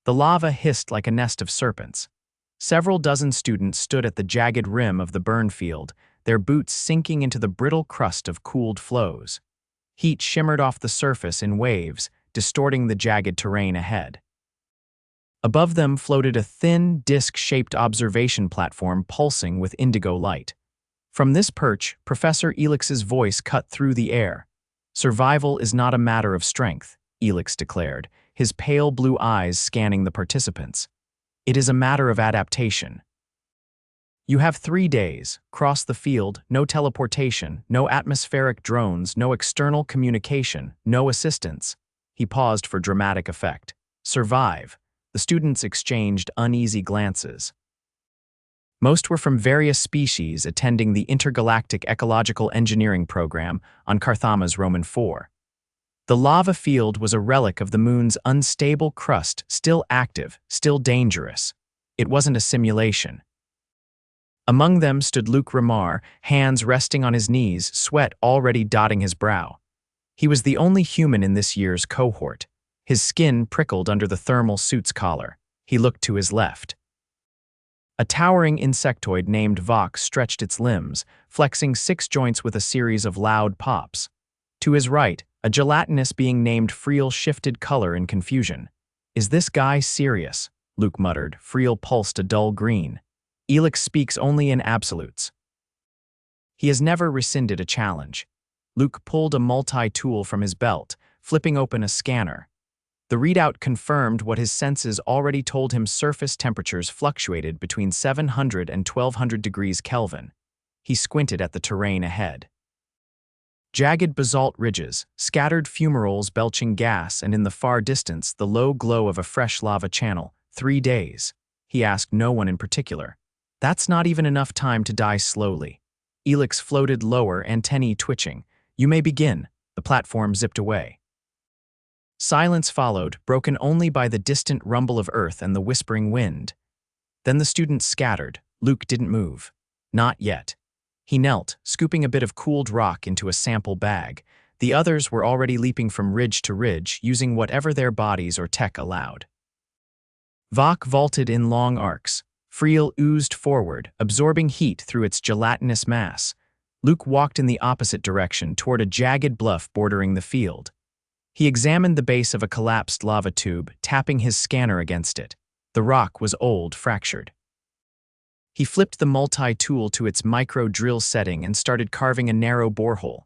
The lava hissed like a nest of serpents. Several dozen students stood at the jagged rim of the burn field, their boots sinking into the brittle crust of cooled flows. Heat shimmered off the surface in waves, distorting the jagged terrain ahead. Above them floated a thin, disc-shaped observation platform pulsing with indigo light. From this perch, Professor Elix's voice cut through the air. "Survival is not a matter of strength," Elix declared, his pale blue eyes scanning the participants. "It is a matter of adaptation. You have 3 days, cross the field, no teleportation, no atmospheric drones, no external communication, no assistance." He paused for dramatic effect. "Survive." The students exchanged uneasy glances. Most were from various species attending the intergalactic ecological engineering program on Carthama's Roman 4. The lava field was a relic of the moon's unstable crust, still active, still dangerous. It wasn't a simulation. Among them stood Luke Remar, hands resting on his knees, sweat already dotting his brow. He was the only human in this year's cohort. His skin prickled under the thermal suit's collar. He looked to his left. A towering insectoid named Vox stretched its limbs, flexing 6 joints with a series of loud pops. To his right, a gelatinous being named Friel shifted color in confusion. "Is this guy serious?" Luke muttered. Friel pulsed a dull green. "Elix speaks only in absolutes. He has never rescinded a challenge." Luke pulled a multi-tool from his belt, flipping open a scanner. The readout confirmed what his senses already told him: surface temperatures fluctuated between 700 and 1200 degrees Kelvin. He squinted at the terrain ahead. Jagged basalt ridges, scattered fumaroles belching gas, and in the far distance the low glow of a fresh lava channel. 3 days. He asked no one in particular. "That's not even enough time to die slowly." Elix floated lower, antennae twitching. "You may begin." The platform zipped away. Silence followed, broken only by the distant rumble of earth and the whispering wind. Then the students scattered. Luke didn't move. Not yet. He knelt, scooping a bit of cooled rock into a sample bag. The others were already leaping from ridge to ridge, using whatever their bodies or tech allowed. Vok vaulted in long arcs. Friel oozed forward, absorbing heat through its gelatinous mass. Luke walked in the opposite direction, toward a jagged bluff bordering the field. He examined the base of a collapsed lava tube, tapping his scanner against it. The rock was old, fractured. He flipped the multi-tool to its micro-drill setting and started carving a narrow borehole.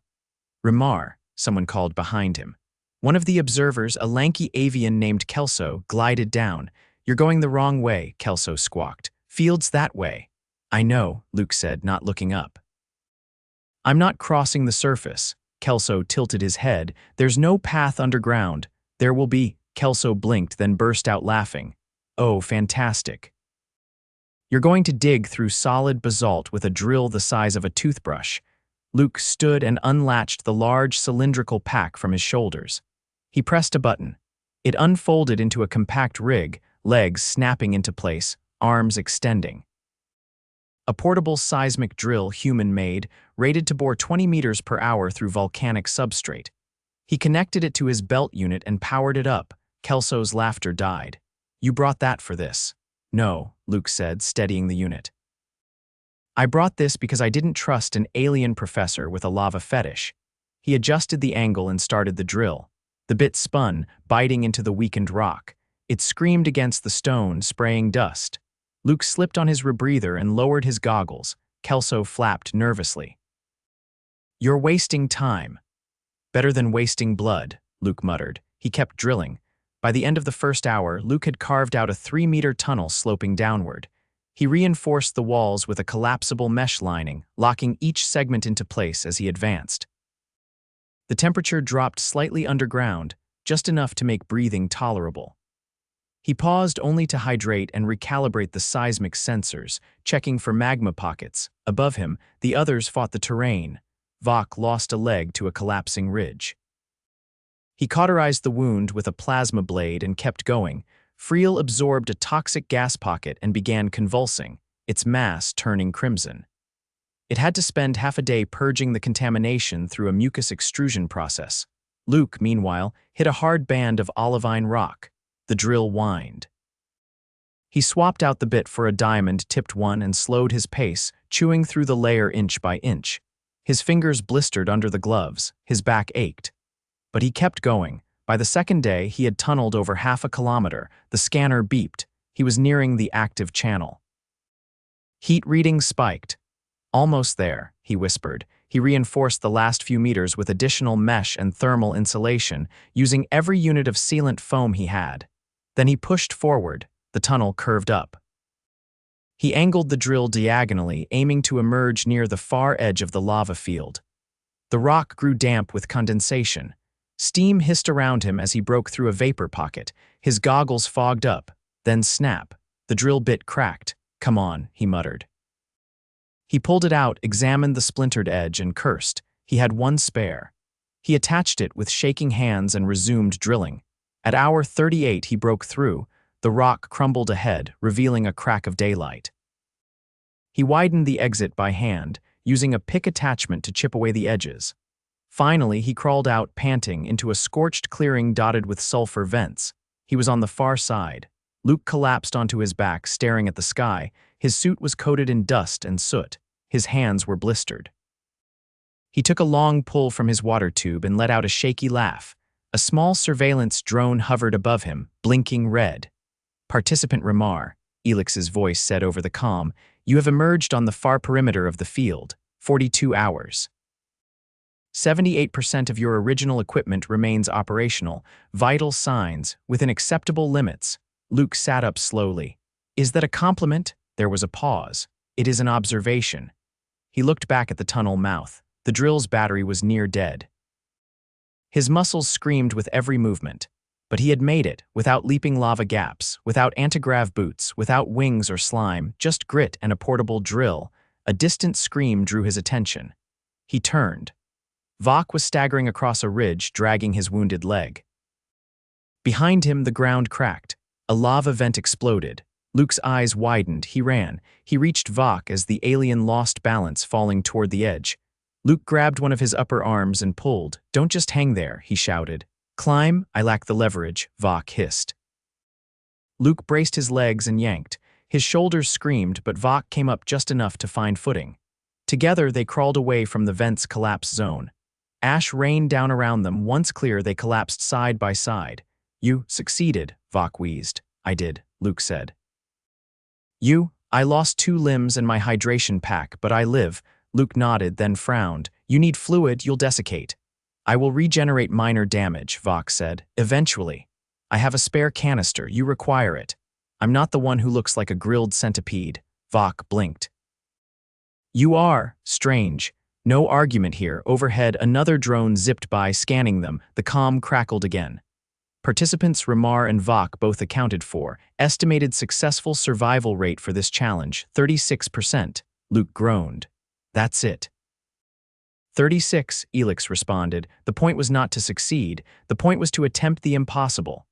"Remar," someone called behind him. One of the observers, a lanky avian named Kelso, glided down. "You're going the wrong way," Kelso squawked. "Field's that way." "I know," Luke said, not looking up. "I'm not crossing the surface." Kelso tilted his head. "There's no path underground." "There will be." Kelso blinked, then burst out laughing. "Oh, fantastic. You're going to dig through solid basalt with a drill the size of a toothbrush." Luke stood and unlatched the large cylindrical pack from his shoulders. He pressed a button. It unfolded into a compact rig, legs snapping into place, arms extending. A portable seismic drill, human-made, rated to bore 20 meters per hour through volcanic substrate. He connected it to his belt unit and powered it up. Kelso's laughter died. "You brought that for this." "No," Luke said, steadying the unit. "I brought this because I didn't trust an alien professor with a lava fetish." He adjusted the angle and started the drill. The bit spun, biting into the weakened rock. It screamed against the stone, spraying dust. Luke slipped on his rebreather and lowered his goggles. Kelso flapped nervously. "You're wasting time." "Better than wasting blood," Luke muttered. He kept drilling. By the end of the first hour, Luke had carved out a 3-meter tunnel sloping downward. He reinforced the walls with a collapsible mesh lining, locking each segment into place as he advanced. The temperature dropped slightly underground, just enough to make breathing tolerable. He paused only to hydrate and recalibrate the seismic sensors, checking for magma pockets. Above him, the others fought the terrain. Vok lost a leg to a collapsing ridge. He cauterized the wound with a plasma blade and kept going. Friel absorbed a toxic gas pocket and began convulsing, its mass turning crimson. It had to spend half a day purging the contamination through a mucus extrusion process. Luke, meanwhile, hit a hard band of olivine rock. The drill whined. He swapped out the bit for a diamond-tipped one and slowed his pace, chewing through the layer inch by inch. His fingers blistered under the gloves, his back ached. But he kept going. By the second day, he had tunneled over half a kilometer. The scanner beeped. He was nearing the active channel. Heat readings spiked. Almost there, he whispered. He reinforced the last few meters with additional mesh and thermal insulation, using every unit of sealant foam he had. Then he pushed forward. The tunnel curved up. He angled the drill diagonally, aiming to emerge near the far edge of the lava field. The rock grew damp with condensation. Steam hissed around him as he broke through a vapor pocket. His goggles fogged up. Then snap. The drill bit cracked. "Come on," he muttered. He pulled it out, examined the splintered edge, and cursed. He had one spare. He attached it with shaking hands and resumed drilling. At hour 38, he broke through. The rock crumbled ahead, revealing a crack of daylight. He widened the exit by hand, using a pick attachment to chip away the edges. Finally, he crawled out, panting, into a scorched clearing dotted with sulfur vents. He was on the far side. Luke collapsed onto his back, staring at the sky. His suit was coated in dust and soot. His hands were blistered. He took a long pull from his water tube and let out a shaky laugh. A small surveillance drone hovered above him, blinking red. "Participant Remar," Elix's voice said over the comm, "you have emerged on the far perimeter of the field. 42 hours. 78% of your original equipment remains operational. Vital signs, within acceptable limits." Luke sat up slowly. "Is that a compliment?" There was a pause. "It is an observation." He looked back at the tunnel mouth. The drill's battery was near dead. His muscles screamed with every movement. But he had made it, without leaping lava gaps, without antigrav boots, without wings or slime, just grit and a portable drill. A distant scream drew his attention. He turned. Vok was staggering across a ridge, dragging his wounded leg. Behind him, the ground cracked. A lava vent exploded. Luke's eyes widened. He ran. He reached Vok as the alien lost balance, falling toward the edge. Luke grabbed one of his upper arms and pulled. "Don't just hang there," he shouted. "Climb." "I lack the leverage," Vok hissed. Luke braced his legs and yanked. His shoulders screamed, but Vok came up just enough to find footing. Together, they crawled away from the vent's collapse zone. Ash rained down around them. Once clear, they collapsed side by side. "You succeeded," Vok wheezed. "I did," Luke said. I lost 2 limbs and my hydration pack, but I live." Luke nodded, then frowned. "You need fluid, you'll desiccate." "I will regenerate minor damage," Vok said. "Eventually. I have a spare canister, you require it. I'm not the one who looks like a grilled centipede." Vok blinked. "You are. Strange. No argument here." Overhead, another drone zipped by, scanning them. The comm crackled again. Participants Remar and Vok both accounted for. Estimated successful survival rate for this challenge, 36%. Luke groaned. "That's it." 36, Elix responded. "The point was not to succeed. The point was to attempt the impossible."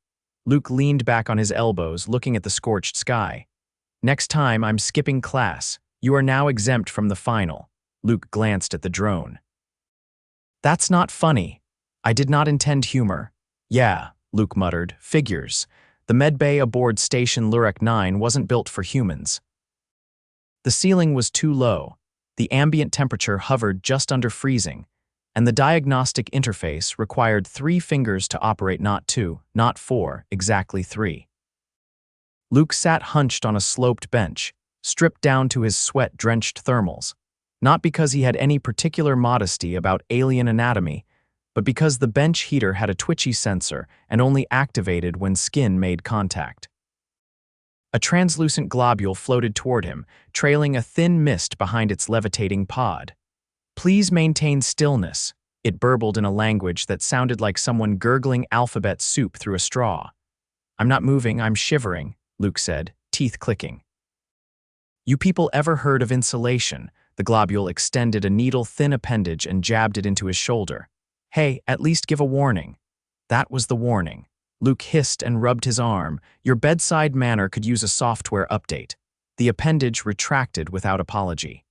Luke leaned back on his elbows, looking at the scorched sky. "Next time, I'm skipping class. You are now exempt from the final." Luke glanced at the drone. "That's not funny. I did not intend humor." "Yeah," Luke muttered. "Figures. The medbay aboard Station Lurek 9 wasn't built for humans." The ceiling was too low. The ambient temperature hovered just under freezing, and the diagnostic interface required 3 fingers to operate, not 2, not 4, exactly 3. Luke sat hunched on a sloped bench, stripped down to his sweat-drenched thermals, not because he had any particular modesty about alien anatomy, but because the bench heater had a twitchy sensor and only activated when skin made contact. A translucent globule floated toward him, trailing a thin mist behind its levitating pod. "Please maintain stillness," it burbled in a language that sounded like someone gurgling alphabet soup through a straw. "I'm not moving, I'm shivering," Luke said, teeth clicking. "You people ever heard of insulation?" The globule extended a needle-thin appendage and jabbed it into his shoulder. "Hey, at least give a warning." That was the warning. Luke hissed and rubbed his arm. "Your bedside manner could use a software update." The appendage retracted without apology.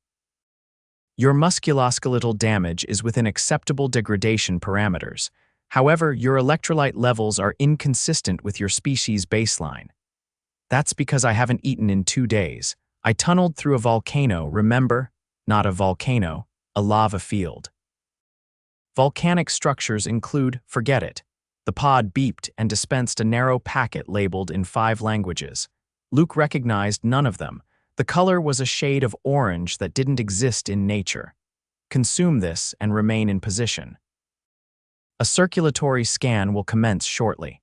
"Your musculoskeletal damage is within acceptable degradation parameters. However, your electrolyte levels are inconsistent with your species' baseline." That's because I haven't eaten in 2 days. I tunneled through a volcano, remember? Not a volcano, a lava field. Volcanic structures include, forget it. The pod beeped and dispensed a narrow packet labeled in 5 languages. Luke recognized none of them. The color was a shade of orange that didn't exist in nature. Consume this and remain in position. A circulatory scan will commence shortly.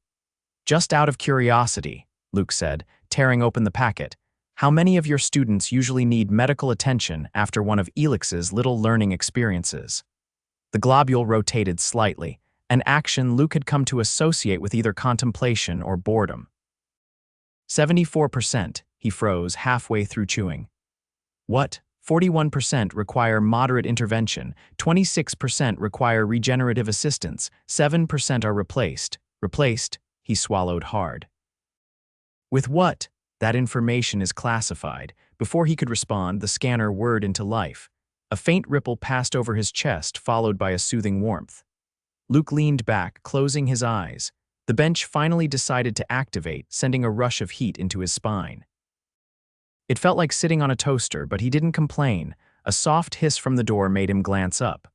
Just out of curiosity, Luke said, tearing open the packet, how many of your students usually need medical attention after one of Elix's little learning experiences? The globule rotated slightly, an action Luke had come to associate with either contemplation or boredom. 74%, he froze halfway through chewing. What? 41% require moderate intervention, 26% require regenerative assistance, 7% are replaced. Replaced? He swallowed hard. With what? That information is classified. Before he could respond, the scanner whirred into life. A faint ripple passed over his chest, followed by a soothing warmth. Luke leaned back, closing his eyes. The bench finally decided to activate, sending a rush of heat into his spine. It felt like sitting on a toaster, but he didn't complain. A soft hiss from the door made him glance up.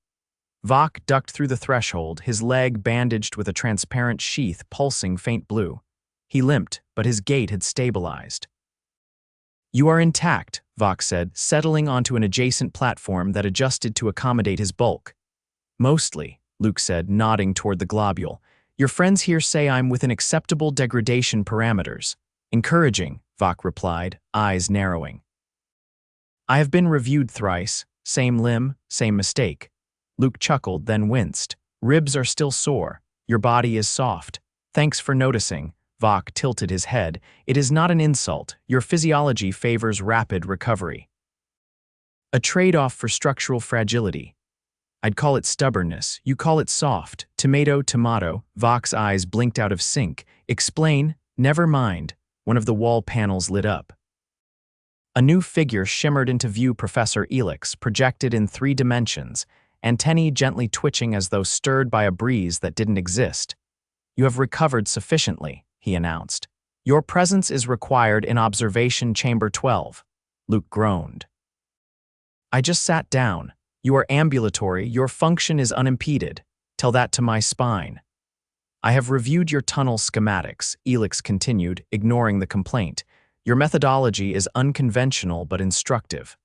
Vok ducked through the threshold, his leg bandaged with a transparent sheath pulsing faint blue. He limped, but his gait had stabilized. You are intact, Vok said, settling onto an adjacent platform that adjusted to accommodate his bulk. Mostly, Luke said, nodding toward the globule. Your friends here say I'm within acceptable degradation parameters. Encouraging, Vok replied, eyes narrowing. I have been reviewed thrice. Same limb, same mistake. Luke chuckled, then winced. Ribs are still sore. Your body is soft. Thanks for noticing. Vok tilted his head. It is not an insult. Your physiology favors rapid recovery. A trade-off for structural fragility. I'd call it stubbornness. You call it soft. Tomato, tomato. Vok's eyes blinked out of sync. Explain. Never mind. One of the wall panels lit up. A new figure shimmered into view. Professor Elix, projected in 3 dimensions, antennae gently twitching as though stirred by a breeze that didn't exist. You have recovered sufficiently, he announced. Your presence is required in observation chamber 12. Luke groaned. I just sat down. You are ambulatory, your function is unimpeded. Tell that to my spine. I have reviewed your tunnel schematics, Elix continued, ignoring the complaint. Your methodology is unconventional but instructive.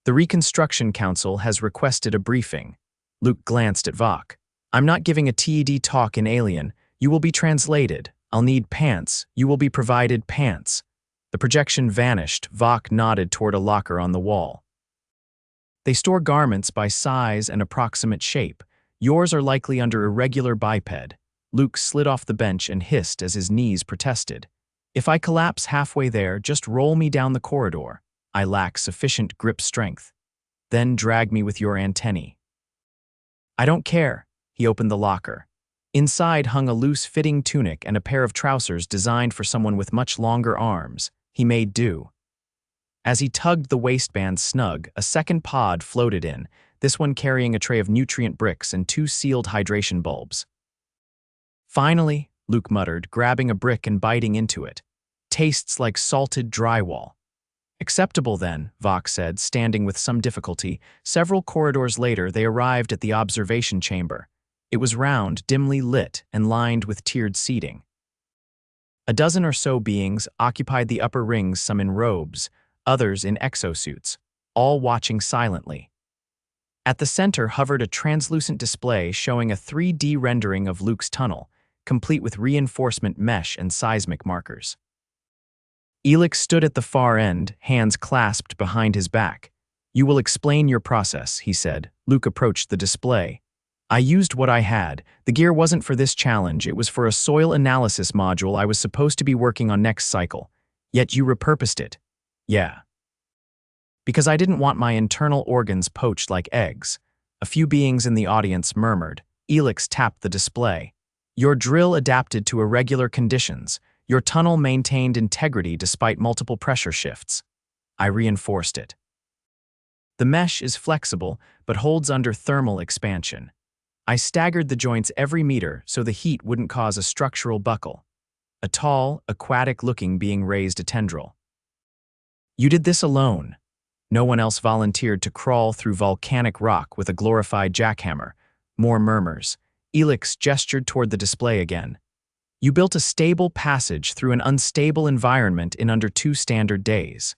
The Reconstruction Council has requested a briefing. Luke glanced at Vok. I'm not giving a TED talk in Alien. You will be translated. I'll need pants. You will be provided pants. The projection vanished. Vok nodded toward a locker on the wall. They store garments by size and approximate shape. Yours are likely under irregular biped. Luke slid off the bench and hissed as his knees protested. If I collapse halfway there, just roll me down the corridor. I lack sufficient grip strength. Then drag me with your antennae. I don't care. He opened the locker. Inside hung a loose-fitting tunic and a pair of trousers designed for someone with much longer arms. He made do. As he tugged the waistband snug, a second pod floated in, this one carrying a tray of nutrient bricks and 2 sealed hydration bulbs. Finally, Luke muttered, grabbing a brick and biting into it. Tastes like salted drywall. Acceptable then, Vok said, standing with some difficulty. Several corridors later, they arrived at the observation chamber. It was round, dimly lit, and lined with tiered seating. A dozen or so beings occupied the upper rings, some in robes, others in exosuits, all watching silently. At the center hovered a translucent display showing a 3D rendering of Luke's tunnel, complete with reinforcement mesh and seismic markers. Elix stood at the far end, hands clasped behind his back. You will explain your process, he said. Luke approached the display. I used what I had. The gear wasn't for this challenge, it was for a soil analysis module I was supposed to be working on next cycle. Yet you repurposed it. Yeah. Because I didn't want my internal organs poached like eggs. A few beings in the audience murmured. Elix tapped the display. Your drill adapted to irregular conditions. Your tunnel maintained integrity despite multiple pressure shifts. I reinforced it. The mesh is flexible, but holds under thermal expansion. I staggered the joints every meter so the heat wouldn't cause a structural buckle. a tall, aquatic-looking being raised a tendril. You did this alone. No one else volunteered to crawl through volcanic rock with a glorified jackhammer. More murmurs. Elix gestured toward the display again. You built a stable passage through an unstable environment in under 2 standard days.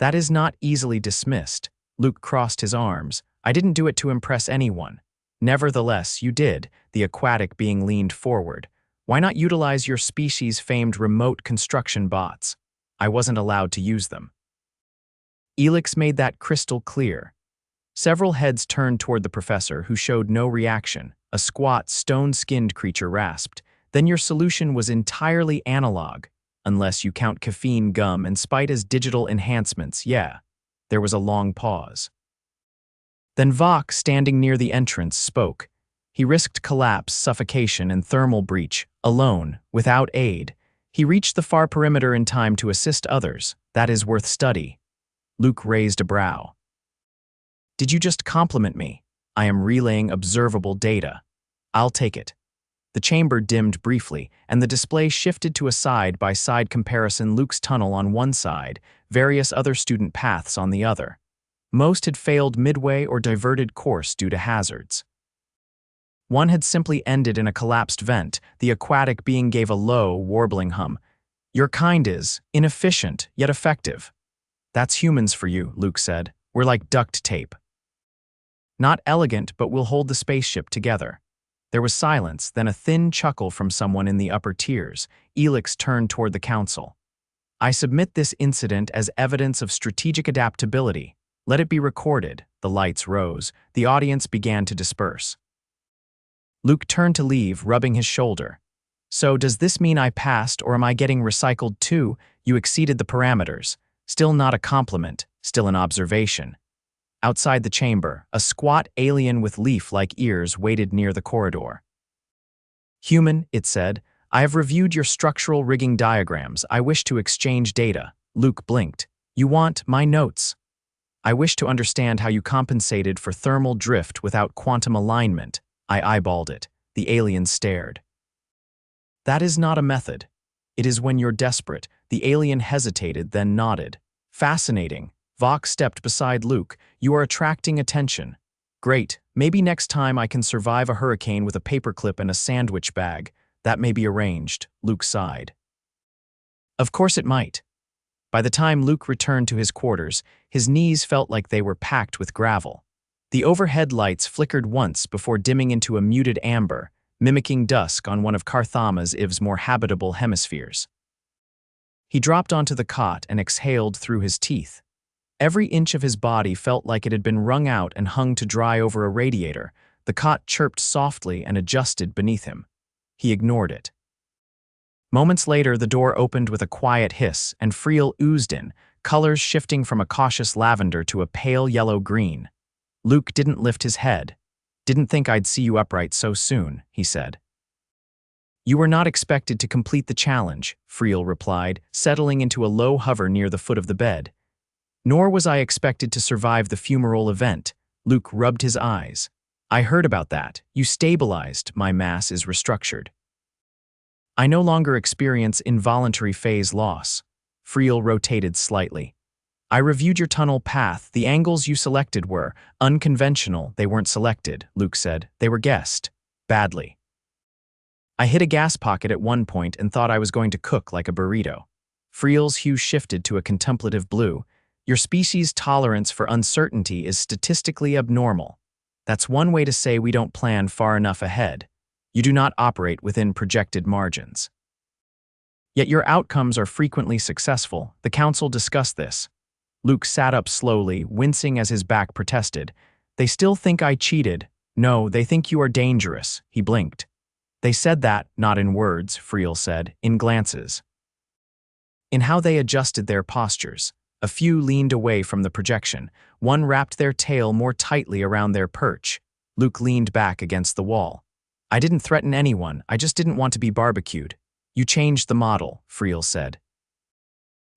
That is not easily dismissed. Luke crossed his arms. I didn't do it to impress anyone. Nevertheless, you did, the aquatic being leaned forward. Why not utilize your species' famed remote construction bots? I wasn't allowed to use them. Elix made that crystal clear. Several heads turned toward the professor, who showed no reaction. A squat, stone-skinned creature rasped. Then your solution was entirely analog, unless you count caffeine gum and spite as digital enhancements, yeah. There was a long pause. Then Vok, standing near the entrance, spoke. He risked collapse, suffocation, and thermal breach, alone, without aid. He reached the far perimeter in time to assist others. That is worth study. Luke raised a brow. Did you just compliment me? I am relaying observable data. I'll take it. The chamber dimmed briefly, and the display shifted to a side-by-side comparison. Luke's tunnel on one side, various other student paths on the other. Most had failed midway or diverted course due to hazards. One had simply ended in a collapsed vent. The aquatic being gave a low, warbling hum. Your kind is inefficient, yet effective. That's humans for you, Luke said. We're like duct tape. Not elegant, but we'll hold the spaceship together. There was silence, then a thin chuckle from someone in the upper tiers. Elix turned toward the council. I submit this incident as evidence of strategic adaptability. Let it be recorded. The lights rose. The audience began to disperse. Luke turned to leave, rubbing his shoulder. So does this mean I passed, or am I getting recycled too? You exceeded the parameters. Still not a compliment, still an observation. Outside the chamber, a squat alien with leaf-like ears waited near the corridor. Human, it said, I have reviewed your structural rigging diagrams. I wish to exchange data. Luke blinked. You want my notes? I wish to understand how you compensated for thermal drift without quantum alignment. I eyeballed it. The alien stared. That is not a method. It is when you're desperate. The alien hesitated, then nodded. Fascinating. Vok stepped beside Luke. You are attracting attention. Great. Maybe next time I can survive a hurricane with a paperclip and a sandwich bag. That may be arranged. Luke sighed. Of course it might. By the time Luke returned to his quarters, his knees felt like they were packed with gravel. The overhead lights flickered once before dimming into a muted amber, mimicking dusk on one of Carthama's Iv's more habitable hemispheres. He dropped onto the cot and exhaled through his teeth. Every inch of his body felt like it had been wrung out and hung to dry over a radiator. The cot chirped softly and adjusted beneath him. He ignored it. Moments later, the door opened with a quiet hiss, and Friel oozed in, colors shifting from a cautious lavender to a pale yellow-green. Luke didn't lift his head. Didn't think I'd see you upright so soon, he said. You were not expected to complete the challenge, Friel replied, settling into a low hover near the foot of the bed. Nor was I expected to survive the fumarole event. Luke rubbed his eyes. I heard about that. You stabilized. My mass is restructured. I no longer experience involuntary phase loss. Friel rotated slightly. I reviewed your tunnel path. The angles you selected were unconventional. They weren't selected, Luke said. They were guessed. Badly. I hit a gas pocket at one point and thought I was going to cook like a burrito. Friel's hue shifted to a contemplative blue. Your species' tolerance for uncertainty is statistically abnormal. That's one way to say we don't plan far enough ahead. You do not operate within projected margins. Yet your outcomes are frequently successful. The council discussed this. Luke sat up slowly, wincing as his back protested. They still think I cheated. No, they think you are dangerous. He blinked. They said that, not in words, Friel said, in glances. In how they adjusted their postures. A few leaned away from the projection. One wrapped their tail more tightly around their perch. Luke leaned back against the wall. I didn't threaten anyone. I just didn't want to be barbecued. You changed the model, Friel said.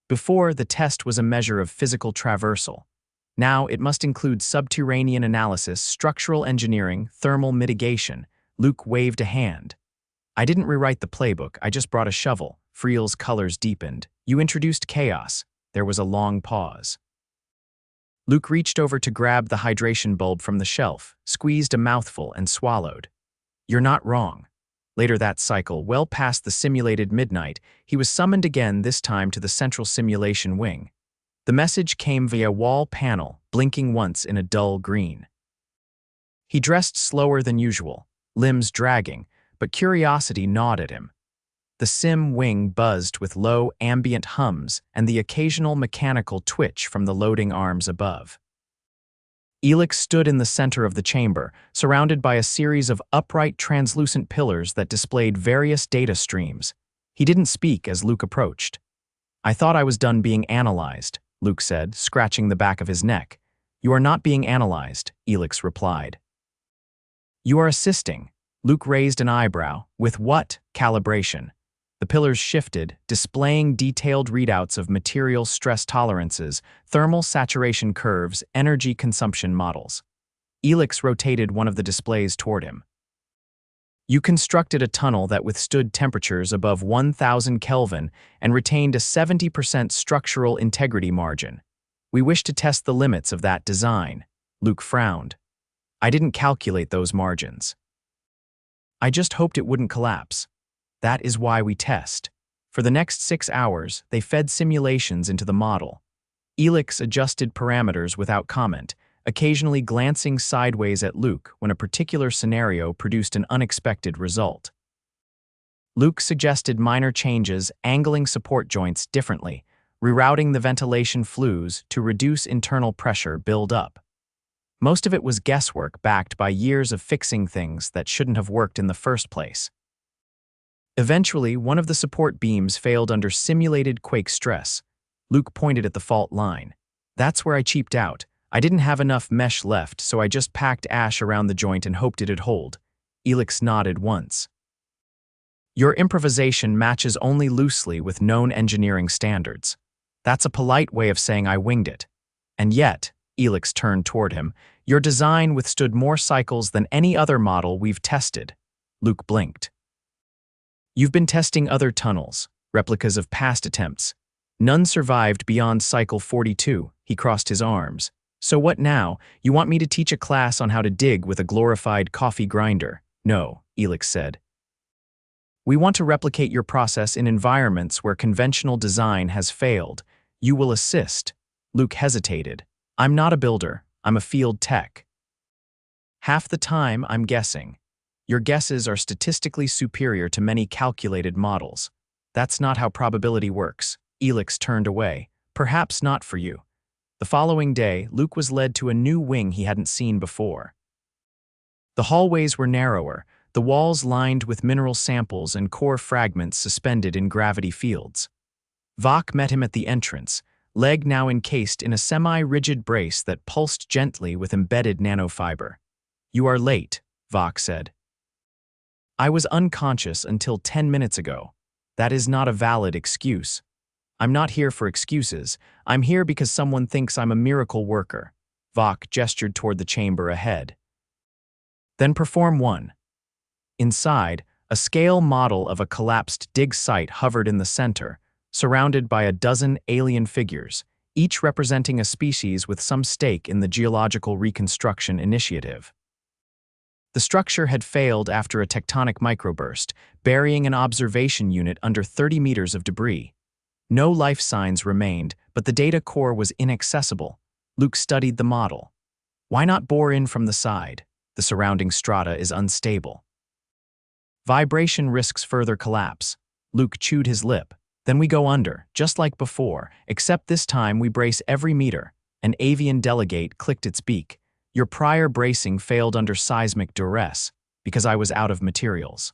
Before, the test was a measure of physical traversal. Now it must include subterranean analysis, structural engineering, thermal mitigation. Luke waved a hand. I didn't rewrite the playbook, I just brought a shovel. Friel's colors deepened. You introduced chaos. There was a long pause. Luke reached over to grab the hydration bulb from the shelf, squeezed a mouthful, and swallowed. You're not wrong. Later that cycle, well past the simulated midnight, he was summoned again, this time to the central simulation wing. The message came via wall panel, blinking once in a dull green. He dressed slower than usual, limbs dragging, but curiosity gnawed at him. The sim wing buzzed with low, ambient hums and the occasional mechanical twitch from the loading arms above. Elix stood in the center of the chamber, surrounded by a series of upright, translucent pillars that displayed various data streams. He didn't speak as Luke approached. I thought I was done being analyzed, Luke said, scratching the back of his neck. You are not being analyzed, Elix replied. You are assisting. Luke raised an eyebrow. With what calibration? The pillars shifted, displaying detailed readouts of material stress tolerances, thermal saturation curves, energy consumption models. Elix rotated one of the displays toward him. You constructed a tunnel that withstood temperatures above 1,000 Kelvin and retained a 70% structural integrity margin. We wish to test the limits of that design. Luke frowned. I didn't calculate those margins. I just hoped it wouldn't collapse. That is why we test. For the next 6 hours, they fed simulations into the model. Elix adjusted parameters without comment, occasionally glancing sideways at Luke when a particular scenario produced an unexpected result. Luke suggested minor changes, angling support joints differently, rerouting the ventilation flues to reduce internal pressure build-up. Most of it was guesswork backed by years of fixing things that shouldn't have worked in the first place. Eventually, one of the support beams failed under simulated quake stress. Luke pointed at the fault line. That's where I cheaped out. I didn't have enough mesh left, so I just packed ash around the joint and hoped it'd hold. Elix nodded once. Your improvisation matches only loosely with known engineering standards. That's a polite way of saying I winged it. And yet, Elix turned toward him, your design withstood more cycles than any other model we've tested. Luke blinked. You've been testing other tunnels, replicas of past attempts. None survived beyond cycle 42, he crossed his arms. So what now? You want me to teach a class on how to dig with a glorified coffee grinder? No, Elix said. We want to replicate your process in environments where conventional design has failed. You will assist. Luke hesitated. I'm not a builder, I'm a field tech. Half the time, I'm guessing. Your guesses are statistically superior to many calculated models. That's not how probability works. Elix turned away. Perhaps not for you. The following day, Luke was led to a new wing he hadn't seen before. The hallways were narrower, the walls lined with mineral samples and core fragments suspended in gravity fields. Vok met him at the entrance, leg now encased in a semi-rigid brace that pulsed gently with embedded nanofiber. You are late, Vok said. I was unconscious until 10 minutes ago. That is not a valid excuse. I'm not here for excuses. I'm here because someone thinks I'm a miracle worker. Vok gestured toward the chamber ahead. Then perform one. Inside, a scale model of a collapsed dig site hovered in the center, surrounded by a dozen alien figures, each representing a species with some stake in the geological reconstruction initiative. The structure had failed after a tectonic microburst, burying an observation unit under 30 meters of debris. No life signs remained, but the data core was inaccessible. Luke studied the model. Why not bore in from the side? The surrounding strata is unstable. Vibration risks further collapse. Luke chewed his lip. Then we go under, just like before, except this time we brace every meter. An avian delegate clicked its beak. Your prior bracing failed under seismic duress, because I was out of materials.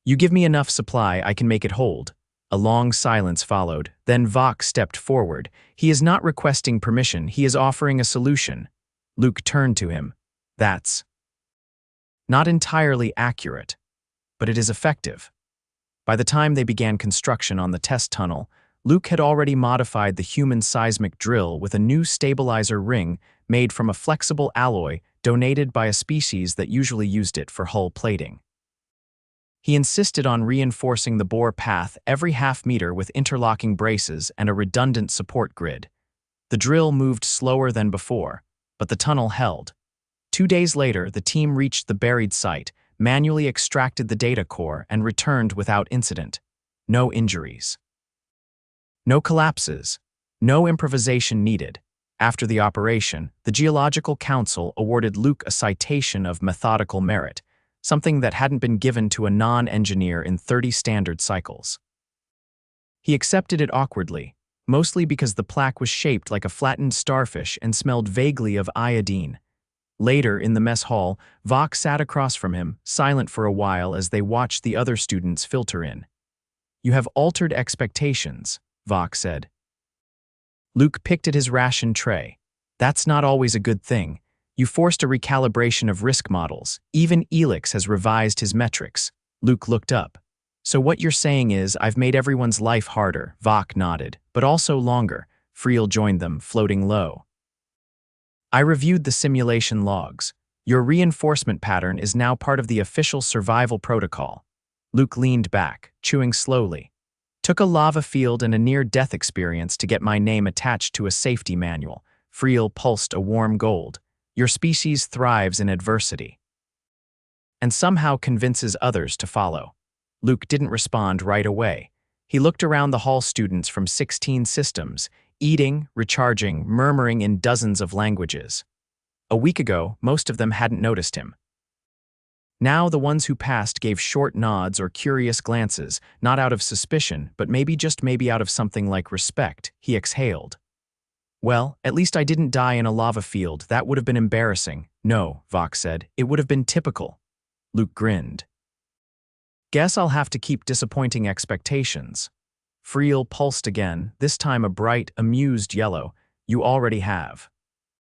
You give me enough supply, I can make it hold. A long silence followed, then Vok stepped forward. He is not requesting permission, he is offering a solution. Luke turned to him. That's not entirely accurate, but it is effective. By the time they began construction on the test tunnel, Luke had already modified the human seismic drill with a new stabilizer ring made from a flexible alloy donated by a species that usually used it for hull plating. He insisted on reinforcing the bore path every half-meter with interlocking braces and a redundant support grid. The drill moved slower than before, but the tunnel held. 2 days later, the team reached the buried site, manually extracted the data core, and returned without incident. No injuries. No collapses. No improvisation needed. After the operation, the Geological Council awarded Luke a citation of methodical merit, something that hadn't been given to a non-engineer in 30 standard cycles. He accepted it awkwardly, mostly because the plaque was shaped like a flattened starfish and smelled vaguely of iodine. Later, in the mess hall, Vok sat across from him, silent for a while as they watched the other students filter in. "You have altered expectations," Vok said. Luke picked at his ration tray. "That's not always a good thing. You forced a recalibration of risk models. Even Elix has revised his metrics." Luke looked up. "So what you're saying is I've made everyone's life harder," Vok nodded, "but also longer." Friel joined them, floating low. "I reviewed the simulation logs. Your reinforcement pattern is now part of the official survival protocol." Luke leaned back, chewing slowly. "Took a lava field and a near-death experience to get my name attached to a safety manual." Friel pulsed a warm gold. "Your species thrives in adversity." And somehow convinces others to follow. Luke didn't respond right away. He looked around the hall students from 16 systems, eating, recharging, murmuring in dozens of languages. A week ago, most of them hadn't noticed him. Now the ones who passed gave short nods or curious glances, not out of suspicion, but maybe out of something like respect. He exhaled. "Well, at least I didn't die in a lava field. That would have been embarrassing." "No," Vok said. "It would have been typical." Luke grinned. "Guess I'll have to keep disappointing expectations." Friel pulsed again, this time a bright, amused yellow. "You already have."